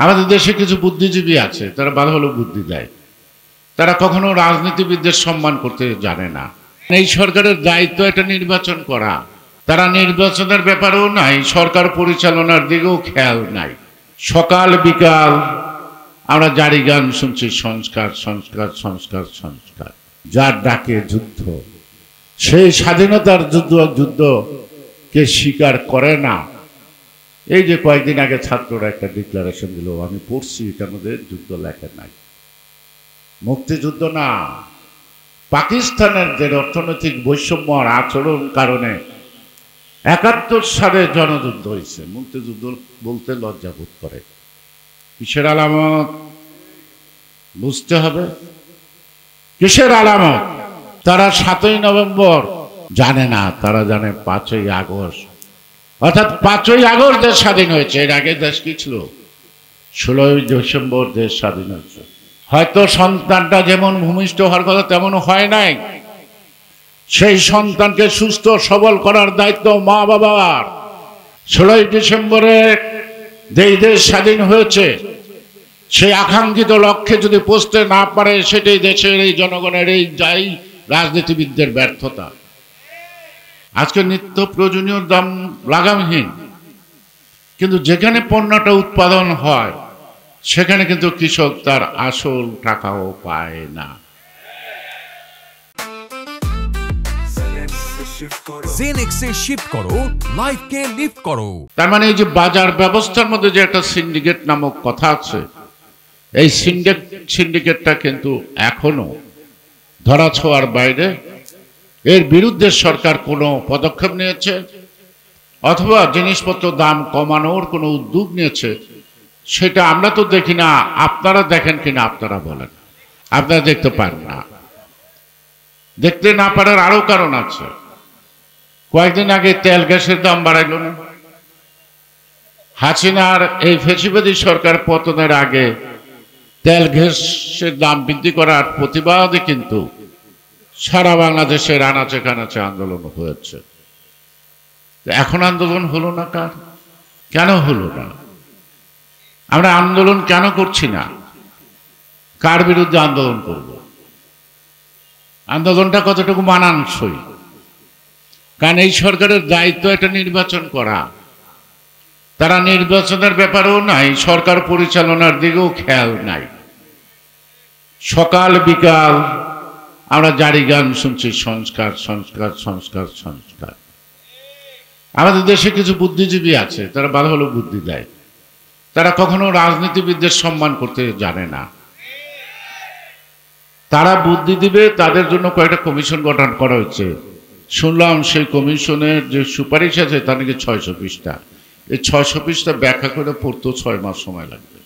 আমাদের দেশে কিছু বুদ্ধিজীবী আছে, তারা ভালো ভালো বুদ্ধি দেয়। তারা কখনো রাজনীতিবিদদের সম্মান করতে জানে না। এই সরকারের দায়িত্ব এটা নির্বাচন করা, তারা নির্বাচনের ব্যাপারেও নাই, সরকার পরিচালনার দিকেও খেয়াল নাই। সকাল বিকাল আমরা জারি গান শুনছি, সংস্কার সংস্কার সংস্কার সংস্কার। যার ডাকে যুদ্ধ, সেই স্বাধীনতার যুদ্ধকে স্বীকার করে না। এই যে কয়েকদিন আগে ছাত্ররা একটা ডিক্লারেশন দিল, আমি পড়ছি, এটার মধ্যে যুদ্ধ লেখা নাই, মুক্তিযুদ্ধ না। পাকিস্তানের যে অর্থনৈতিক বৈষম্য আর আচরণ কারণে ৭১ সালে জনযুদ্ধ হয়েছে। মুক্তিযুদ্ধ বলতে লজ্জা বোধ করে। কিসের আলামত বুঝতে হবে, কিসের আলামত? তারা ৭ই নভেম্বর জানে না, তারা জানে ৫ই আগস্ট। অর্থাৎ ৫ই আগস্ট দেশ স্বাধীন হয়েছে। এর আগে দেশ কি ছিল? ১৬ই ডিসেম্বর দেশ স্বাধীন হয়েছে। হয়তো সন্তানটা যেমন ভূমিষ্ঠ হওয়ার কথা তেমন হয় নাই। সেই সন্তানকে সুস্থ সবল করার দায়িত্ব মা বাবার। ১৬ই ডিসেম্বরে যেই দেশ স্বাধীন হয়েছে, সেই আকাঙ্ক্ষিত লক্ষ্যে যদি পৌঁছতে না পারে, সেটাই দেশের এই জনগণের এই যাই রাজনীতিবিদদের ব্যর্থতা। আজকে নিত্য প্রয়োজনীয় দাম লাগামহীন, কিন্তু যেখানে পণ্যটা উৎপাদন হয় সেখানে কিন্তু কৃষক তার আসল টাকাও পায় না। জেনেক্সে শিফট করো, লাইফকে লিফট করো। তার মানে এই যে বাজার ব্যবস্থার মধ্যে যে একটা সিন্ডিকেট নামক কথা আছে, এই সিন্ডিকেটটা কিন্তু এখনো ধরাছোঁয়ার বাইরে। এর বিরুদ্ধে সরকার কোনো পদক্ষেপ নিয়েছে অথবা জিনিসপত্র দাম কমানোর কোনো উদ্যোগ নিয়েছে, সেটা আমরা তো দেখি না। আপনারা দেখেন কিনা আপনারা বলেন। আপনারা দেখতে পান না। দেখতে না পারার আরো কারণ আছে। কয়েকদিন আগে তেল গ্যাসের দাম বাড়াইল না? হাসিনার এই ফ্যাসিবাদী সরকার পতনের আগে তেল গ্যাসের দাম বৃদ্ধি করার প্রতিবাদে কিন্তু সারা বাংলাদেশের আনাচে কানাচে আন্দোলন হয়েছে। এখন আন্দোলন হলো না কার? কেন হলো না? আমরা আন্দোলন কেন করছি না? কার বিরুদ্ধে আন্দোলন করব? আন্দোলনটা কতটুকু মানানসই? কারণ এই সরকারের দায়িত্ব এটা নির্বাচন করা, তারা নির্বাচনের ব্যাপারেও নাই, সরকার পরিচালনার দিকেও খেয়াল নাই। সকাল বিকাল আমরা জারি গান শুনছি, সংস্কার সংস্কার সংস্কার সংস্কার। আমাদের দেশে কিছু বুদ্ধিজীবী আছে, তারা ভালো ভালো বুদ্ধি দেয়। তারা কখনো রাজনীতিবিদদের সম্মান করতে জানে না। তারা বুদ্ধি দিবে, তাদের জন্য কয়েকটা কমিশন গঠন করা হয়েছে। শুনলাম সেই কমিশনের যে সুপারিশ আছে তা নাকি ৬০০ পৃষ্ঠা। এই ৬০০ পৃষ্ঠা ব্যাখ্যা করে পড়তেও ৬ মাস সময় লাগবে।